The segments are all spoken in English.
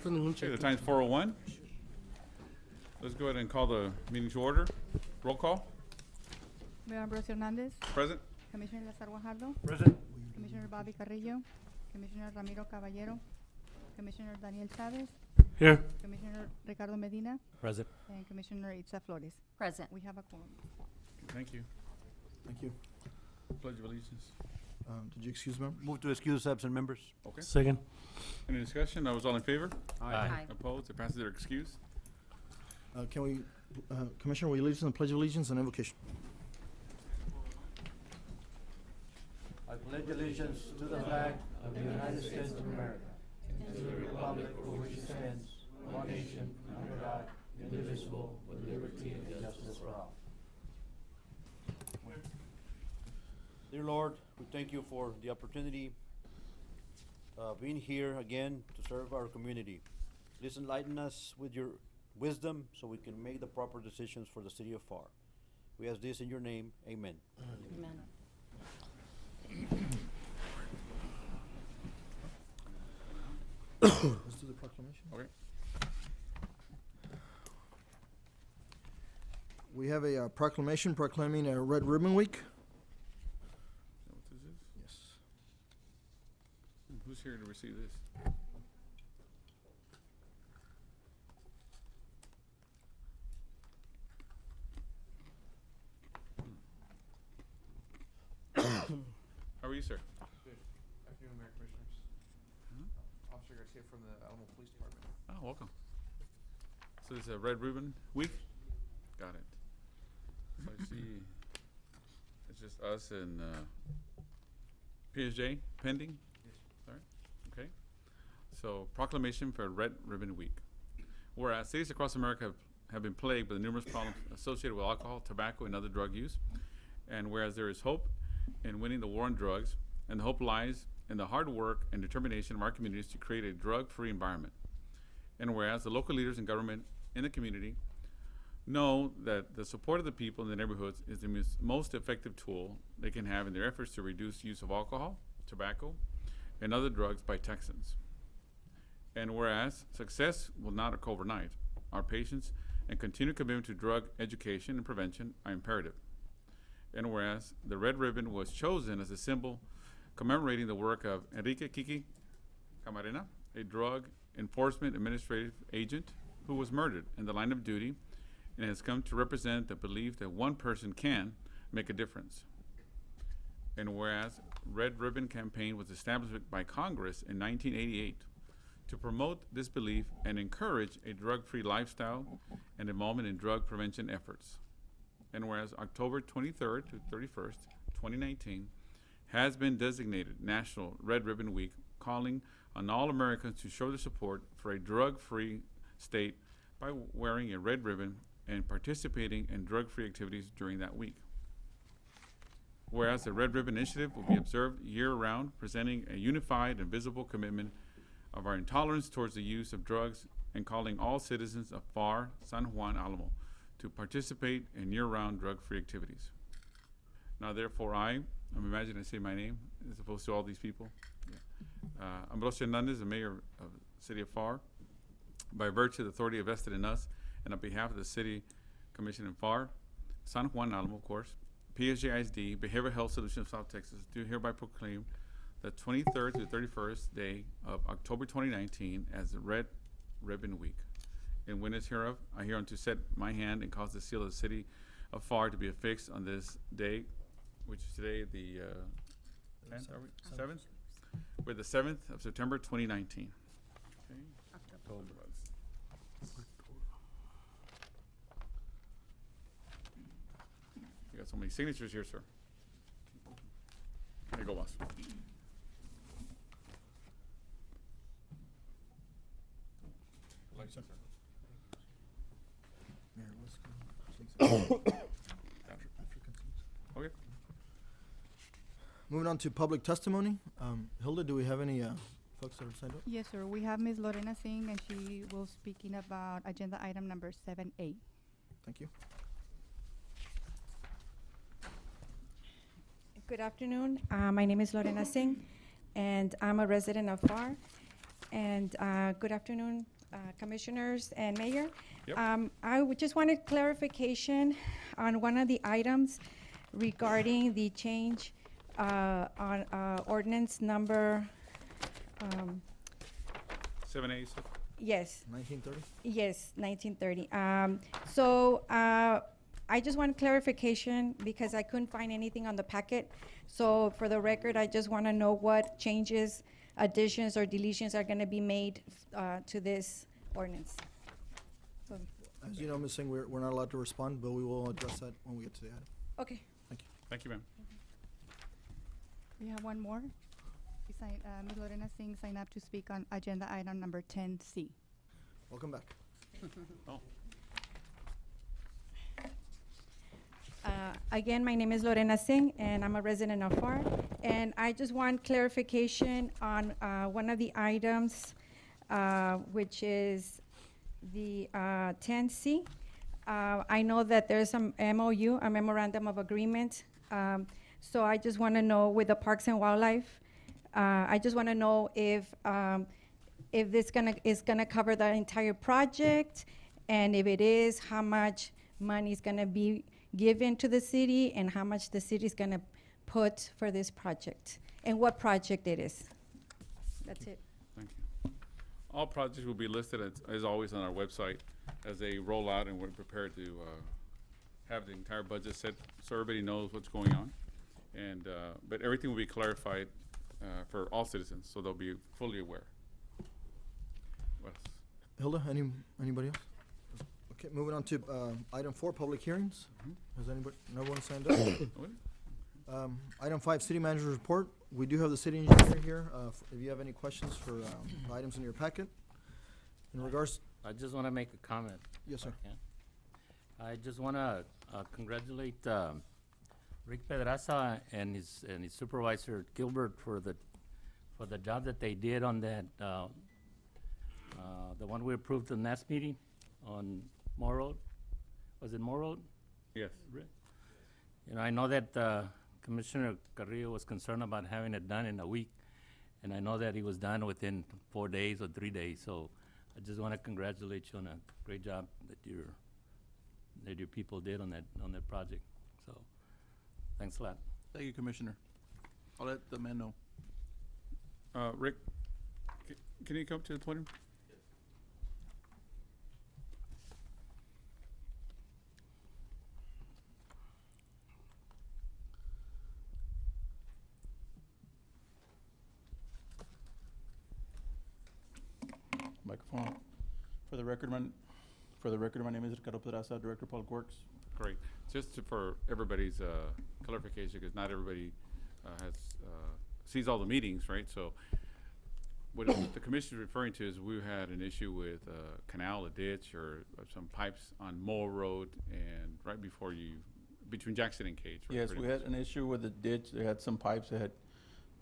Okay, the time's 4:01. Let's go ahead and call the meeting to order. Roll call. Mayor Ambrosio Hernandez, Present. Commissioner Lazar Guajardo, Present. Commissioner Bobby Carrillo, Commissioner Ramiro Caballero, Commissioner Daniel Chavez, Here. Commissioner Ricardo Medina, Present. and Commissioner Itza Flores. Present. We have a quorum. Thank you. Thank you. Pledge of allegiance. Did you excuse me? Move to excuse absent members. Okay. Second. Any discussion? I was all in favor? Aye. Opposed? It passes their excuse. Can we, Commissioner, will you lead us in the Pledge of Allegiance and invocation? I pledge allegiance to the flag of the United States of America and to the republic for which it stands, one nation, under God, indivisible, with liberty and justice for all. Dear Lord, we thank you for the opportunity being here again to serve our community. Please enlighten us with your wisdom so we can make the proper decisions for the city of Pharr. We ask this in your name. Amen. Amen. Let's do the proclamation. Okay. We have a proclamation proclaiming a Red Ribbon Week. What this is? Yes. Who's here to receive this? How are you, sir? Good afternoon, Mayor Commissioners. Officer Garcia from the Alamo Police Department. Oh, welcome. So it's a Red Ribbon Week? Got it. So I see it's just us and PSJ pending? Yes. All right, okay. So proclamation for Red Ribbon Week. Whereas cities across America have been plagued with numerous problems associated with alcohol, tobacco, and other drug use. And whereas there is hope in winning the war on drugs, and the hope lies in the hard work and determination of our communities to create a drug-free environment. And whereas the local leaders and government in the community know that the support of the people in the neighborhoods is the most effective tool they can have in their efforts to reduce use of alcohol, tobacco, and other drugs by Texans. And whereas success will not occur overnight, our patience and continued commitment to drug education and prevention are imperative. And whereas the red ribbon was chosen as a symbol commemorating the work of Enrique Kiki Camarena, a drug enforcement administrative agent who was murdered in the line of duty and has come to represent the belief that one person can make a difference. And whereas Red Ribbon Campaign was established by Congress in 1988 to promote this belief and encourage a drug-free lifestyle and involvement in drug prevention efforts. And whereas October 23rd to 31st, 2019, has been designated National Red Ribbon Week, calling on all Americans to show their support for a drug-free state by wearing a red ribbon and participating in drug-free activities during that week. Whereas the Red Ribbon Initiative will be observed year-round, presenting a unified and visible commitment of our intolerance towards the use of drugs and calling all citizens of Pharr, San Juan, Alamo to participate in year-round drug-free activities. Now therefore I'm imagining I say my name as opposed to all these people. Yeah. Ambrosio Hernandez, the mayor of the city of Pharr, by virtue of the authority vested in us and on behalf of the city commission in Pharr, San Juan, Alamo, of course, PSJISD, Behavioral Health Solutions of South Texas, do hereby proclaim the 23rd to 31st day of October 2019 as the Red Ribbon Week. In witness hereof, I hereunto set my hand and cause the seal of the city of Pharr to be affixed on this day, which is today the 10th, are we? 7th? We're the 7th of September 2019. Okay. October. You got so many signatures here, sir. Here you go, boss. Mayor, let's go. Okay. Moving on to public testimony. Hilda, do we have any folks that are signed up? Yes, sir. We have Ms. Lorena Singh, and she will speaking about agenda item number 7A. Thank you. Good afternoon. My name is Lorena Singh, and I'm a resident of Pharr. and good afternoon, Commissioners and Mayor. Yep. Just wanted clarification on one of the items regarding the change on ordinance number, 7A, you said? yes, 1930? yes, 1930. I just want clarification because I couldn't find anything on the packet. So for the record, I just want to know what changes, additions, or deletions are going to be made to this ordinance. So, As you know, Ms. Singh, we're not allowed to respond, but we will address that when we get to the item. okay. Thank you, ma'am. We have one more. Ms. Lorena Singh signed up to speak on agenda item number 10C. Welcome back. Oh, Again, my name is Lorena Singh, and I'm a resident of Pharr. And I just want clarification on one of the items, which is the 10C. I know that there's some MOU, a memorandum of agreement. So I just want to know with the Parks and Wildlife, I just want to know if this is gonna cover the entire project, and if it is, how much money is gonna be given to the city, and how much the city is gonna put for this project, and what project it is. That's it. thank you. All projects will be listed as always on our website as they roll out, and we're prepared to have the entire budget set so everybody knows what's going on. And, but everything will be clarified for all citizens, so they'll be fully aware. What else? Hilda, anybody else? Okay, moving on to item 4, public hearings. Has anybody, no one signed up? What? Item 5, city manager's report. We do have the city engineer here, if you have any questions for the items in your packet. In regards, I just want to make a comment. yes, sir. if I can. I just want to congratulate Rick Pedraza and his supervisor Gilbert for the job that they did on that the one we approved the last meeting on Moore Road. Was it Moore Road? Yes. Rick? You know, I know that Commissioner Carrillo was concerned about having it done in a week, and I know that he was done within 4 days or 3 days. So I just want to congratulate you on a great job that your people did on that project. So thanks a lot. Thank you, Commissioner. I'll let the man know. Rick, can you come to the podium? Microphone. For the record, my name is Ricardo Pedraza, Director of Public Works. Great. For everybody's clarification, because not everybody sees all the meetings, right? So what the commission is referring to is we had an issue with a canal, a ditch, or some pipes on Moore Road and right before between Jackson and Cage. Right? Yes, Pretty we much. had an issue with the ditch. They had some pipes that had,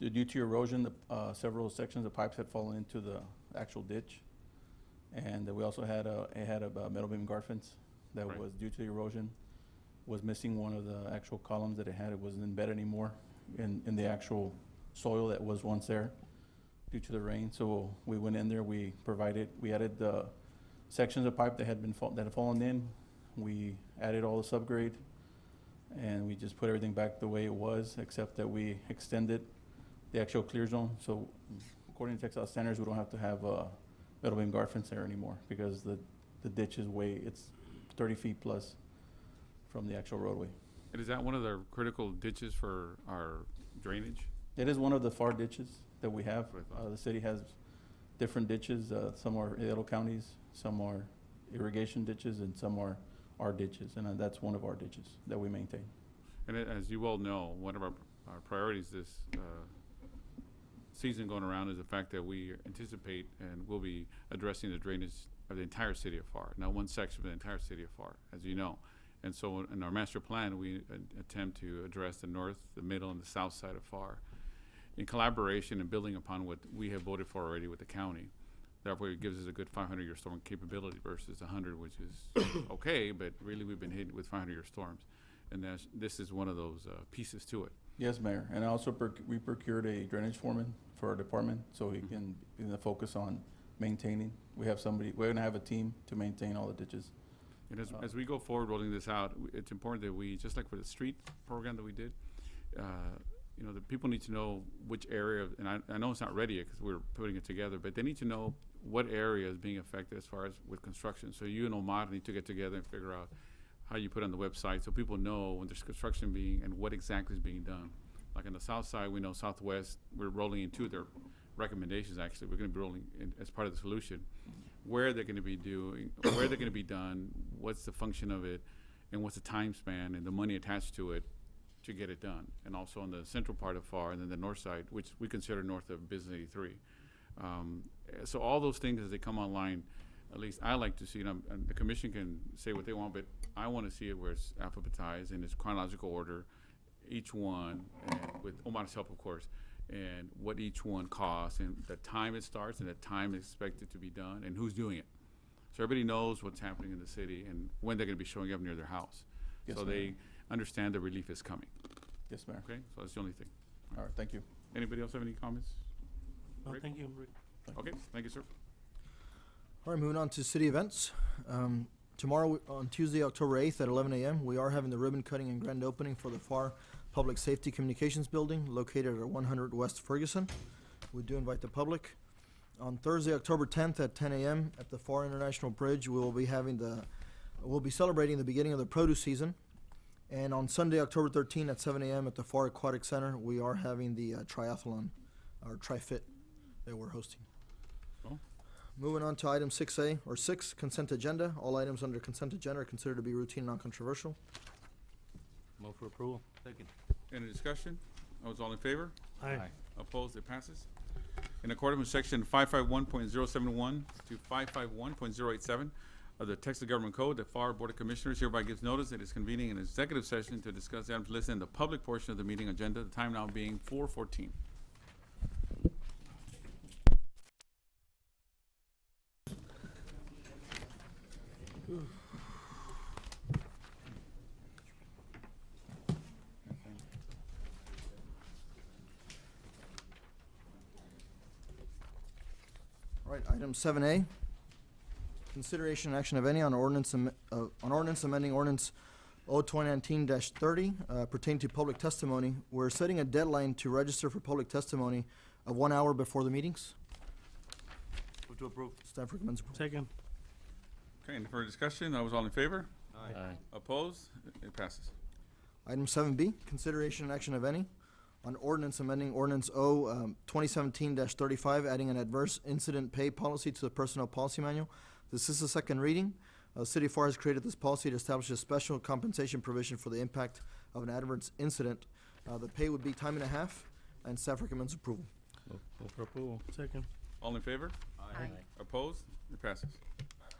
due to erosion, several sections of pipes had fallen into the actual ditch. And we also had a metal beam guard fence that Right. was, due to erosion, was missing one of the actual columns that it had. It wasn't embedded anymore in the actual soil that was once there due to the rain. So we went in there, we added the sections of pipe that had fallen in. We added all the subgrade, and we just put everything back the way it was, except that we extended the actual clear zone. So according to textile standards, we don't have to have a metal beam guard fence there anymore, because the ditch is it's 30 feet plus from the actual roadway. And is that one of the critical ditches for our drainage? It is one of the Pharr ditches that we have. That's what I thought. The city has different ditches. Some are Hidalgo counties, some are irrigation ditches, and some are our ditches. And that's one of our ditches that we maintain. And as you well know, one of our priorities this season going around is the fact that we anticipate and will be addressing the drainage of the entire city of Pharr, not one section, but the entire city of Pharr, as you know. And so in our master plan, we attempt to address the north, the middle, and the south side of Pharr in collaboration and building upon what we have voted for already with the county. Therefore, it gives us a good 500-year storm capability versus 100, which is okay, but really we've been hit with 500-year storms. And this is one of those pieces to it. Yes, Mayor. And also we procured a drainage foreman for our department so he can, focus on maintaining. We're gonna have a team to maintain all the ditches. And as we go forward rolling this out, it's important that we, just like for the street program that we did, the people need to know which area, and I know it's not ready yet because we're putting it together, but they need to know what area is being affected as far as with construction. So you and Omar need to get together and figure out how you put it on the website so people know when there's construction being and what exactly is being done. Like on the south side, we know Southwest, we're rolling into their recommendations actually. We're gonna be rolling in as part of the solution. Where they're gonna be doing, where they're gonna be done, what's the function of it, and what's the time span and the money attached to it to get it done. And also on the central part of Pharr and then the north side, which we consider north of Business 83. So all those things as they come online, at least I like to see them, and the commission can say what they want, but I wanna see it where it's alphabetized in its chronological order, each one, and with Omar's help, of course, and what each one costs, and the time it starts, and the time it's expected to be done, and who's doing it. So everybody knows what's happening in the city and when they're gonna be showing up near their house. Yes, So Mayor. they understand the relief is coming, Yes, Mayor. okay? So that's the only thing. All right, thank you. Anybody else have any comments? Rick? Thank you. Okay, thank you, sir. All right, moving on to city events. Tomorrow, on Tuesday, October 8th at 11 a.m., we are having the ribbon cutting and grand opening for the Pharr Public Safety Communications Building located at 100 West Ferguson. We do invite the public. On Thursday, October 10th at 10 a.m. at the Pharr International Bridge, we'll be celebrating the beginning of the produce season. And on Sunday, October 13th at 7 a.m. at the Pharr Aquatic Center, we are having the triathlon, or tri-fit, that we're hosting. Oh. Moving on to item 6A, or 6, consent agenda. All items under consent agenda are considered to be routine and non-controversial. Move for approval. Second. Any discussion? Those all in favor? Aye. Opposed? It passes. In accordance with section 551.071 to 551.087 of the Texas Government Code, the Pharr Board of Commissioners hereby gives notice that it's convening an executive session to discuss items listed in the public portion of the meeting agenda, the time now being 4:14. All right, item 7A, consideration and action of any on ordinance amending ordinance O-2019-30 pertaining to public testimony. We're setting a deadline to register for public testimony of 1 hour before the meetings. Move to approve. Staff recommends approval. Second. Okay, any further discussion? Those all in favor? Aye. Opposed? It passes. Item 7B, consideration and action of any on ordinance amending ordinance O 2017-35, adding an adverse incident pay policy to the personnel policy manual. This is the second reading. City of Pharr has created this policy to establish a special compensation provision for the impact of an adverse incident. The pay would be time and a half, and staff recommends approval. Move for approval. Second. All in favor? Aye. Opposed? It passes.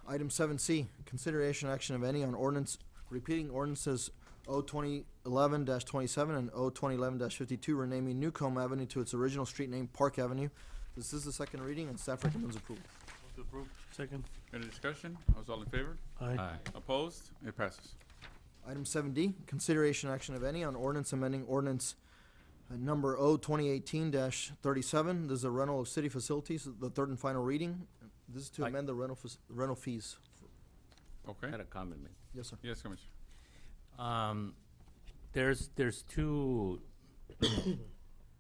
Item 7C, consideration and action of any on ordinance, repeating ordinances O 2011-27 and O 2011-52, renaming Newcomb Avenue to its original street name, Park Avenue. This is the second reading, and staff recommends approval. Move to approve. Second. Any discussion? Those all in favor? Aye. Opposed? It passes. Item 7D, consideration and action of any on ordinance amending ordinance number O 2018-37. This is a rental of city facilities, the third and final reading. This is to Aye. amend the rental fees. Okay. I had a comment, man. Yes, sir. Yes, Commissioner. There's two,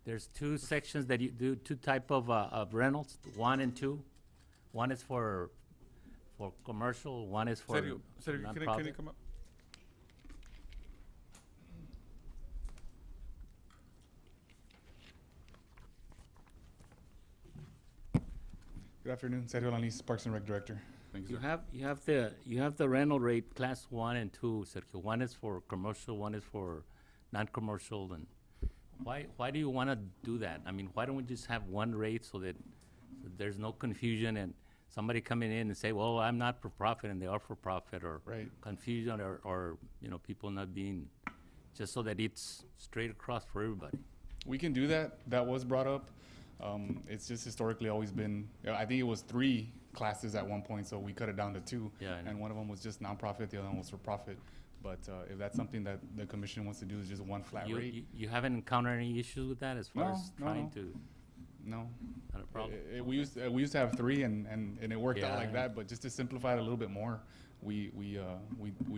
there's two sections that you do, two type of rentals, 1 and 2. One is for commercial, one is for Sergio, can you nonprofit. come up? Good afternoon, Sergio Lanis, Parks and Rec Director. Thank you, You sir. have the rental rate class 1 and 2, Sergio. One is for commercial, one is for non-commercial, and why do you want to do that? I mean, why don't we just have one rate so that there's no confusion and somebody coming in and say, well, I'm not for profit and they are for profit, or Right. confusion, or people not being, just so that it's straight across for everybody. We can do that. That was brought up. It's just historically always been, I think it was 3 classes at one point, so we cut it down to 2. Yeah, I know. And one of them was just nonprofit, the other one was for profit. But if that's something that the commission wants to do, is just one flat rate. You haven't encountered any issues with that as far No, as no, trying no. to, No, not a problem? we used to have three, and it worked out Yeah. like that. But just to simplify it a little bit more, we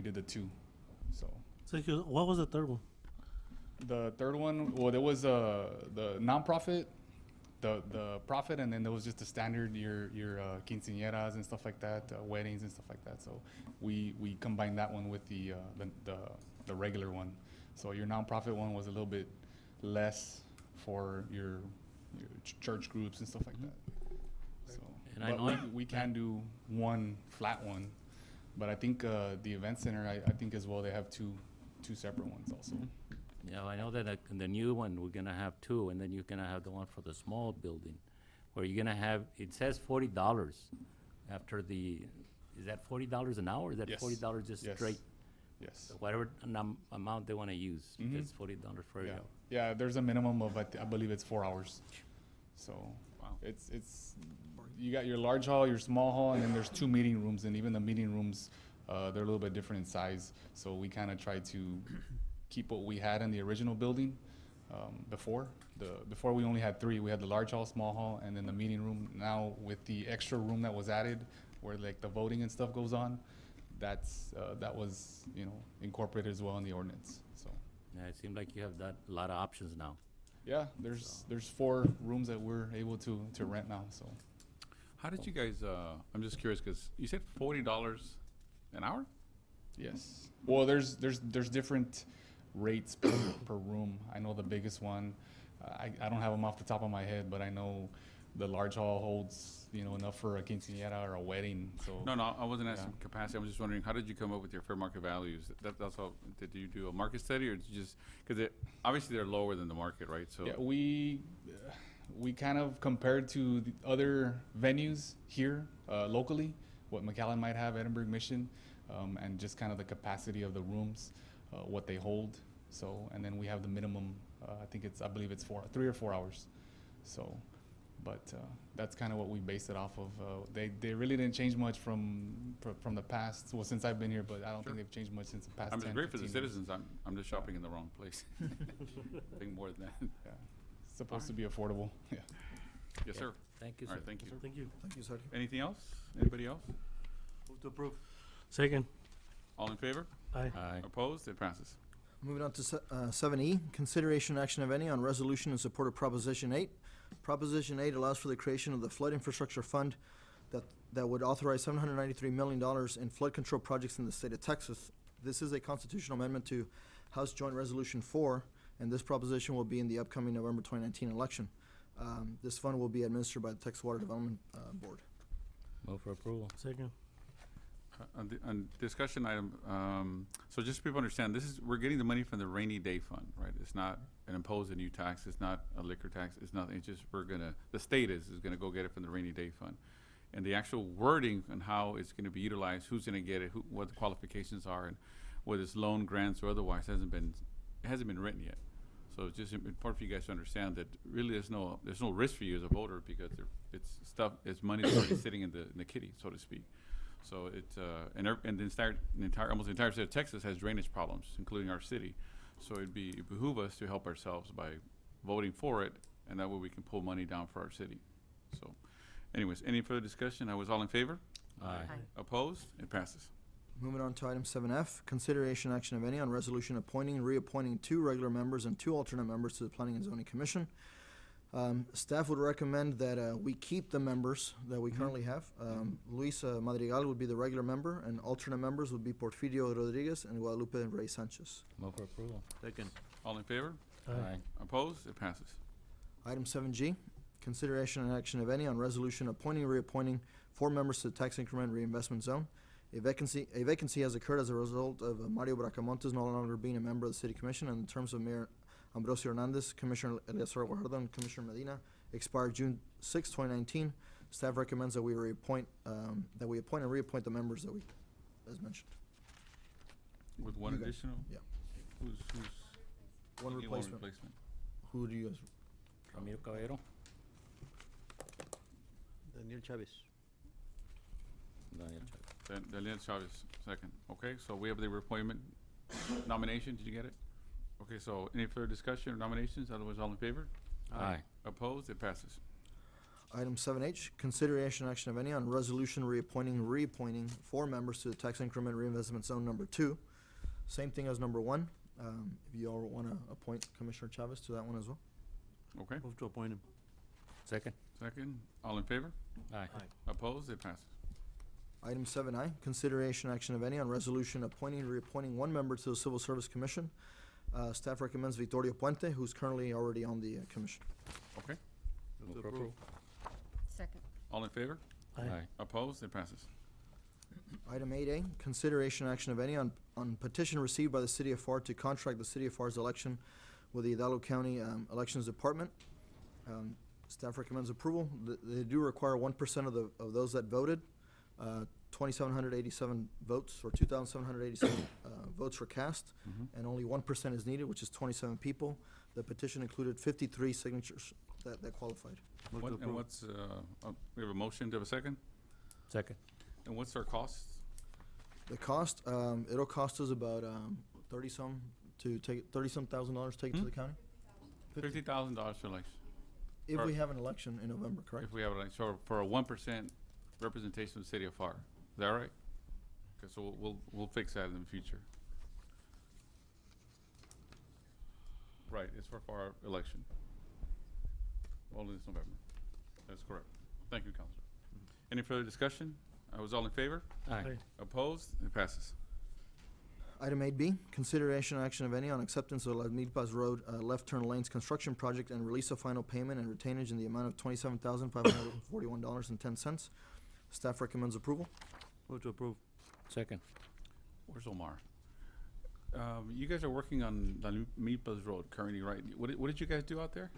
did the two. So So what was the third one? the third one, well, there was the nonprofit, the profit, and then there was just the standard your quinceañeras and stuff like that, weddings and stuff like that. So we combined that one with the regular one. So your nonprofit one was a little bit less for your church groups and stuff like that. So, And I but know we can do one flat one, but I think the event center, I think as well, they have two separate ones also. Yeah, I know that in the new one, we're gonna have two, and then you're gonna have the one for the small building, where you're gonna have, it says $40 after the, is that $40 an hour, or is that Yes. $40 just Yes. straight? Yes. So whatever amount they wanna use, Mhm. it's $40 for Yeah. you. Yeah, there's a minimum of, I believe it's 4 hours. So Wow. it's, you got your large hall, your small hall, and then there's 2 meeting rooms, and even the meeting rooms, they're a little bit different in size. So we kind of try to keep what we had in the original building before. Before we only had 3. We had the large hall, small hall, and then the meeting room. Now with the extra room that was added, where like the voting and stuff goes on, that was, incorporated as well in the ordinance. So Yeah, it seemed like you have a lot of options now. yeah, there's 4 rooms that we're able to rent now. So How did you guys, I'm just curious, because you said $40 an hour? yes, well, there's different rates per room. I know the biggest one, I don't have them off the top of my head, but I know the large hall holds enough for a quinceañera or a wedding. So No, I wasn't asking Yeah. capacity. I was just wondering, how did you come up with your fair market values? That's all. Did you do a market study, or did you just, because obviously they're lower than the market, right? So yeah, we kind of compared to the other venues here locally, what McAllen might have, Edinburgh, Mission, and just kind of the capacity of the rooms, what they hold. So, and then we have the minimum. I believe it's 3 or 4 hours. So, but that's kind of what we based it off of. They really didn't change much from the past. Well, since I've been here, but I don't think they've changed much since the past. I'm just 10, great for the 15 years. citizens. I'm just shopping in the wrong place. Think more than that. Yeah, it's supposed to be affordable. Yeah. Yes, sir. Thank you, All sir. right, thank you. Thank you. Thank you, sir. Anything else? Anybody else? Move to approve. Second. All in favor? Aye. Aye. Opposed? It passes. Moving on to 7E, consideration action of any on resolution in support of Proposition 8. Proposition 8 allows for the creation of the Flood Infrastructure Fund that would authorize $793 million in flood control projects in the state of Texas. This is a constitutional amendment to House Joint Resolution 4, and this proposition will be in the upcoming November 2019 election. This fund will be administered by the Texas Water Development Board. Move for approval. Second. On discussion item, so just so people understand, we're getting the money from the rainy day fund, right? It's not an imposed new tax, it's not a liquor tax, it's nothing, it's just the state is gonna go get it from the rainy day fund. And the actual wording on how it's gonna be utilized, who's gonna get it, what the qualifications are, and whether it's loan, grants, or otherwise, hasn't been written yet. So it's just important for you guys to understand that really there's no risk for you as a voter, because it's money that's already sitting in the kitty, so to speak. So almost the entire state of Texas has drainage problems, including our city. So it behoove us to help ourselves by voting for it, and that way we can pull money down for our city. So, anyways, any further discussion? I was all in favor? Aye. Opposed? It passes. Moving on to item 7F, consideration action of any on resolution appointing and reappointing 2 regular members and 2 alternate members to the Planning and Zoning Commission. Staff would recommend that we keep the members that we currently have. Luis Madrigal would be the regular member, and alternate members would be Porfirio Rodriguez and Guadalupe Rey Sanchez. Move for approval. Second. All in favor? Aye. Opposed? It passes. Item 7G, consideration and action of any on resolution appointing and reappointing 4 members to the Tax Increment Reinvestment Zone. A vacancy has occurred as a result of Mario Bracamontes no longer being a member of the City Commission, and in terms of Mayor Ambrosio Hernandez, Commissioner Eleazar Guajardo, and Commissioner Medina expired June 6, 2019. Staff recommends that we appoint and reappoint the members that we, as mentioned. With one You guys. additional? Yeah. Who's One you need replacement. Who do you guys? Ramiro Caballero. Daniel Chavez. Daniel Chavez. Daniel Chavez, second. Okay, so we have the reappointment. Nomination, did you get it? Okay, so any further discussion or nominations? Otherwise, all in favor? Aye. Opposed? It passes. Item 7H, consideration action of any on resolution reappointing 4 members to the tax increment reinvestment zone number 2. Same thing as number 1. If you all want to appoint Commissioner Chavez to that one as well. Okay, Move to appoint him. Second. second, all in favor? Aye. Opposed? It passes. Item 7I, consideration action of any on resolution appointing and reappointing 1 member to the Civil Service Commission. Staff recommends Vittorio Puente, who's currently already on the commission. Okay, Move for approval. Second. all in favor? Aye. Opposed? It passes. Item 8A, consideration action of any on petition received by the City of Pharr to contract the City of Pharr's election with the Hidalgo County Elections Department. Staff recommends approval. They do require 1% of those that voted. 2,787 votes, or 2,787 votes were cast, and only 1% is needed, which is 27 people. The petition included 53 signatures that qualified. Move to And approve. what's, we have a motion, do we have a second? Second. And what's our costs? The cost, it'll cost us about 30-some thousand dollars to take it to the county. $50,000 for election, If we have an election in November, correct? if we have, like, so for a 1% representation of the city of Pharr. Is that right? Okay, so we'll fix that in the future. Right, it's for Pharr election. Only this November. That's correct. Thank you, Counselor. Any further discussion? Was all in favor? Aye. Opposed? It passes. Item 8B, consideration action of any on acceptance of La Milpas Road left turn lanes construction project and release of final payment and retainage in the amount of $27,541.10. Staff recommends approval. Move to approve. Second. Where's Omar? You guys are working on La Milpas Road currently, right? What did you guys do out there?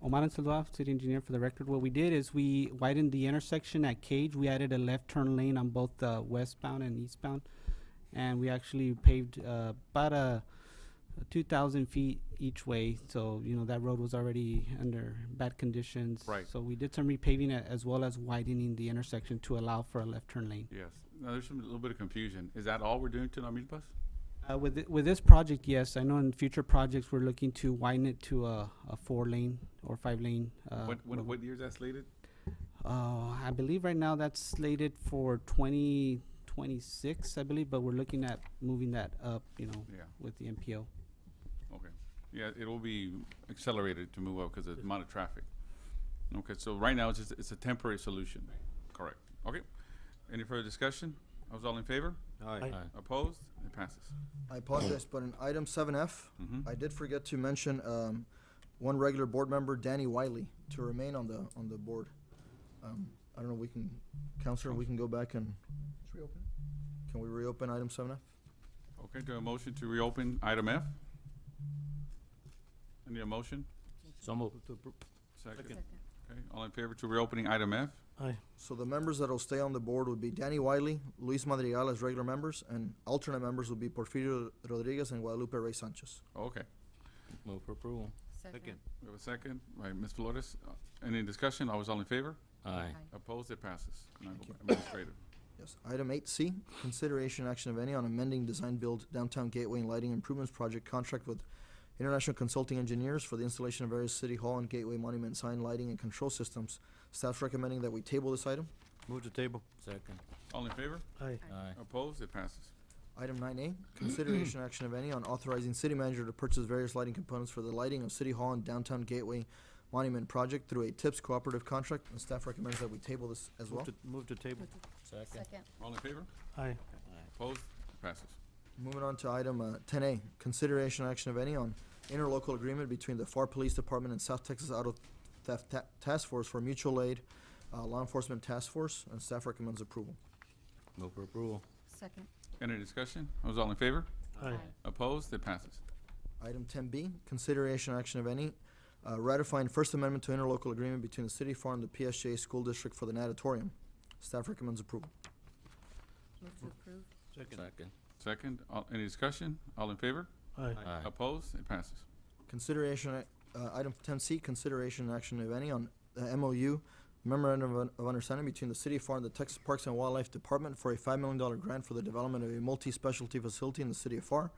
Omar Ansaldoaf, city engineer for the record. What we did is we widened the intersection at Cage. We added a left turn lane on both westbound and eastbound. And we actually paved about 2,000 feet each way. So, you know, that road was already under bad conditions. Right. So we did some repaving as well as widening the intersection to allow for a left turn lane. Yes. Now, there's a little bit of confusion. Is that all we're doing to La Milpas? With this project, yes. I know in future projects we're looking to widen it to a 4-lane or 5-lane. What year is that slated? I believe right now that's slated for 2026, I believe, but we're looking at moving that up, you know, Yeah. with the MPO. Okay. Yeah, it will be accelerated to move up because of the amount of traffic. Okay, so right now it's a temporary solution. Correct. Okay. Any further discussion? I was all in favor? Aye. Opposed? It passes. I apologize, but in item 7F, Mhm. I did forget to mention one regular board member, Danny Wiley, to remain on the board. I don't know, Counselor, we can go back and, can we reopen item 7F? Okay, do a motion to reopen item F? I need a motion? So moved. Second. Okay, all in favor to reopening item F? Aye. So the members that'll stay on the board would be Danny Wiley, Luis Madrigal as regular members, and alternate members would be Porfirio Rodriguez and Guadalupe Rey Sanchez. Okay, Move for approval. Second. we have a second by Ms. Flores. Any discussion? I was all in favor? Aye. Opposed? It passes. Now Thank go you. back. Administrative. Yes. Item 8C, consideration action of any on amending design build downtown gateway and lighting improvements project contract with International Consulting Engineers for the installation of various city hall and gateway monument sign lighting and control systems. Staff's recommending that we table this item. Move to table. Second. All in favor? Aye. Aye. Opposed? It passes. Item 9A, consideration action of any on authorizing city manager to purchase various lighting components for the lighting of city hall and downtown gateway monument project through a TIPS cooperative contract, and staff recommends that we table this as well. Move to table. Second. All in favor? Aye. Opposed? It passes. Moving on to item 10A, consideration action of any on interlocal agreement between the Pharr Police Department and South Texas Auto Theft Task Force for mutual aid law enforcement task force, and staff recommends approval. Move for approval. Second. Any discussion? I was all in favor? Aye. Opposed? It passes. Item 10B, consideration action of any ratifying First Amendment to interlocal agreement between the City of Pharr and the PSJ School District for the natatorium. Staff recommends approval. Move to approve. Second. Second, any discussion? All in favor? Aye. Aye. Opposed? It passes. Consideration, item 10C, consideration and action, if any, on the MOU memorandum of understanding between the City of Pharr and the Texas Parks and Wildlife Department for a $5 million grant for the development of a multi-specialty facility in the City of Pharr.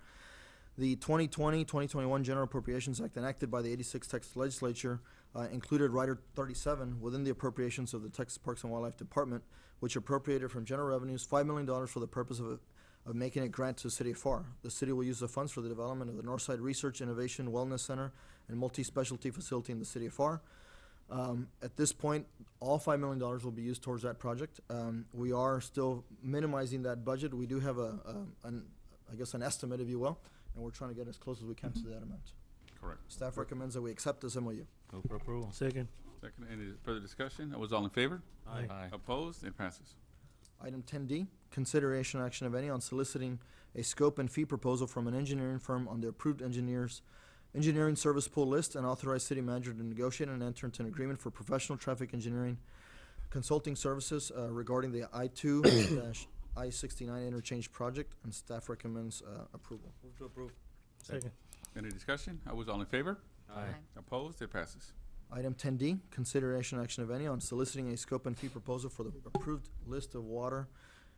The 2020-2021 General Appropriations Act enacted by the 86th Texas Legislature included Rider 37 within the appropriations of the Texas Parks and Wildlife Department, which appropriated from general revenues $5 million for the purpose of making a grant to the City of Pharr. The city will use the funds for the development of the Northside Research, Innovation, Wellness Center, and multi-specialty facility in the City of Pharr. At this point, all $5 million will be used towards that project. We are still minimizing that budget. We do have I guess an estimate, if you will, and we're trying to get as close as we can to that amount. Correct. Staff recommends that we accept this MOU. Move for approval. Second. Second, any further discussion? Was all in favor? Aye. Opposed? It passes. Item 10D, consideration action of any on soliciting a scope and fee proposal from an engineering firm on the approved engineering service pool list and authorize city manager to negotiate and enter into an agreement for professional traffic engineering consulting services regarding the I-2-I-69 interchange project, and staff recommends approval. Move to approve. Second. Any discussion? Was all in favor? Aye. Opposed? It passes. Item 10D, consideration action of any on soliciting a scope and fee proposal for the approved list of water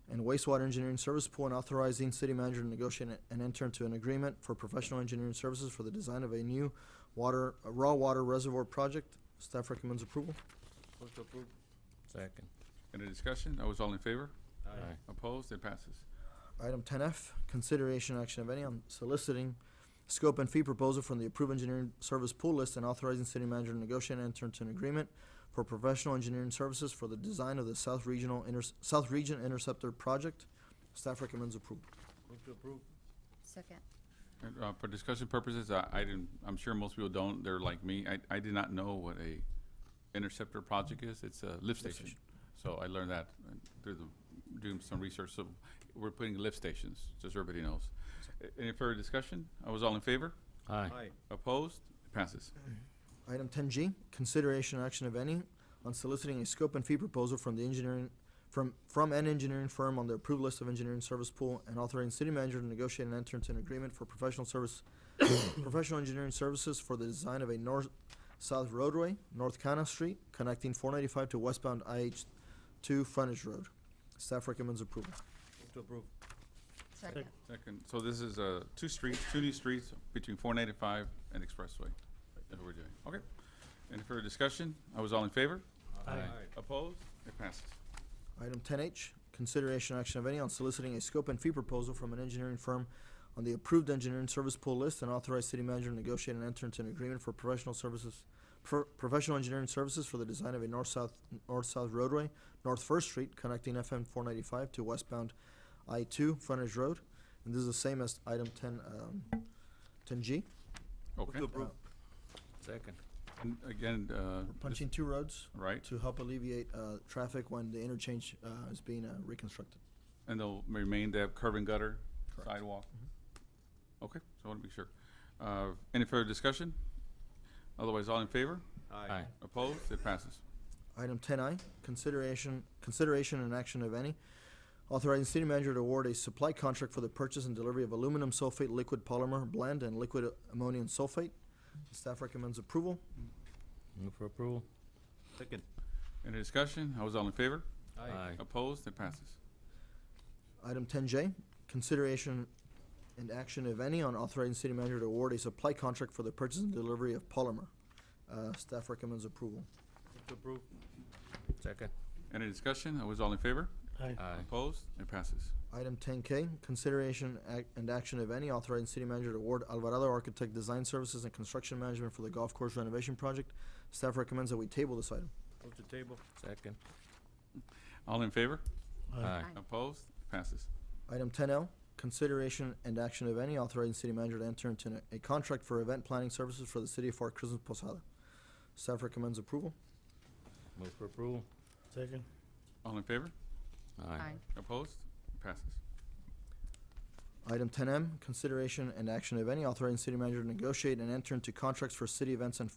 and wastewater engineering service pool and authorizing city manager to negotiate and enter into an agreement for professional engineering services for the design of a new raw water reservoir project. Staff recommends approval. Move to approve. Second. Any discussion? Was all in favor? Aye. Opposed? It passes. Item 10F, consideration action of any on soliciting scope and fee proposal from the approved engineering service pool list and authorizing city manager to negotiate and enter into an agreement for professional engineering services for the design of the South Region Interceptor project. Staff recommends approval. Move to approve. Second. And, for discussion purposes, I'm sure most people don't, they're like me. I did not know what a interceptor project is. It's a lift Lift station. So I learned that through doing some research. So we're putting lift stations, just so everybody knows. Any further discussion? Was all in favor? Aye. Opposed? It passes. Item 10G, consideration action of any on soliciting a scope and fee proposal from an engineering firm on the approved list of engineering service pool and authorizing city manager to negotiate and enter into an agreement for professional engineering services for the design of a north-south roadway, North Cana Street, connecting 495 to westbound IH2 frontage road. Staff recommends approval. Move to approve. Second. Second, so this is two new streets between 495 and Expressway. That's what we're doing. Okay. Any further discussion? Was all in favor? Aye. Opposed? It passes. Item 10H, consideration action of any on soliciting a scope and fee proposal from an engineering firm on the approved engineering service pool list and authorize city manager to negotiate and enter into an agreement for professional engineering services for the design of a north-south roadway, North First Street, connecting FM 495 to westbound I-2 frontage road. And this is the same as item 10G. Okay. to approve. Second. And again, We're punching two roads right, to help alleviate traffic when the interchange is being reconstructed. and they'll remain to have curb and gutter, Correct. sidewalk. Okay, so I want to be sure. Any further discussion? Otherwise, all in favor? Aye. Opposed? It passes. Item 10I, consideration and action of any, authorizing city manager to award a supply contract for the purchase and delivery of aluminum sulfate liquid polymer blend and liquid ammonium sulfate. Staff recommends approval. Move for approval. Second. Any discussion? All in favor? Aye. Opposed? It passes. Item 10J, consideration and action, if any, on authorizing city manager to award a supply contract for the purchase and delivery of polymer. Staff recommends approval. Move to approve. Second. Any discussion? All in favor? Aye. Aye. Opposed? It passes. Item 10K, consideration and action, if any, authorizing city manager to award Alvarado Architect Design Services and Construction Management for the golf course renovation project. Staff recommends that we table this item. Move to table. Second. All in favor? Aye. Opposed? Passes. Item 10L, consideration and action, of any, authorizing city manager to enter into a contract for event planning services for the city of Pharr Christmas Posada. Staff recommends approval. Move for approval. Second. All in favor? Aye. Opposed? Passes. Item 10M, consideration and action, of any, authorizing city manager to negotiate and enter into contracts for city events and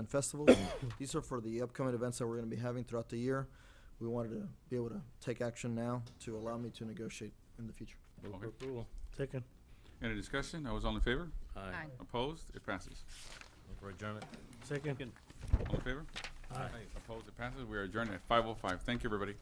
festivals. These are for the upcoming events that we're gonna be having throughout the year. We wanted to be able to take action now to allow me to negotiate in the future. Move Okay. for approval. Second. Any discussion? All in favor? Aye. Opposed? It passes. Move for adjournment. Second. All in favor? Opposed? It passes. We are adjourned at 5:05. Thank you, everybody.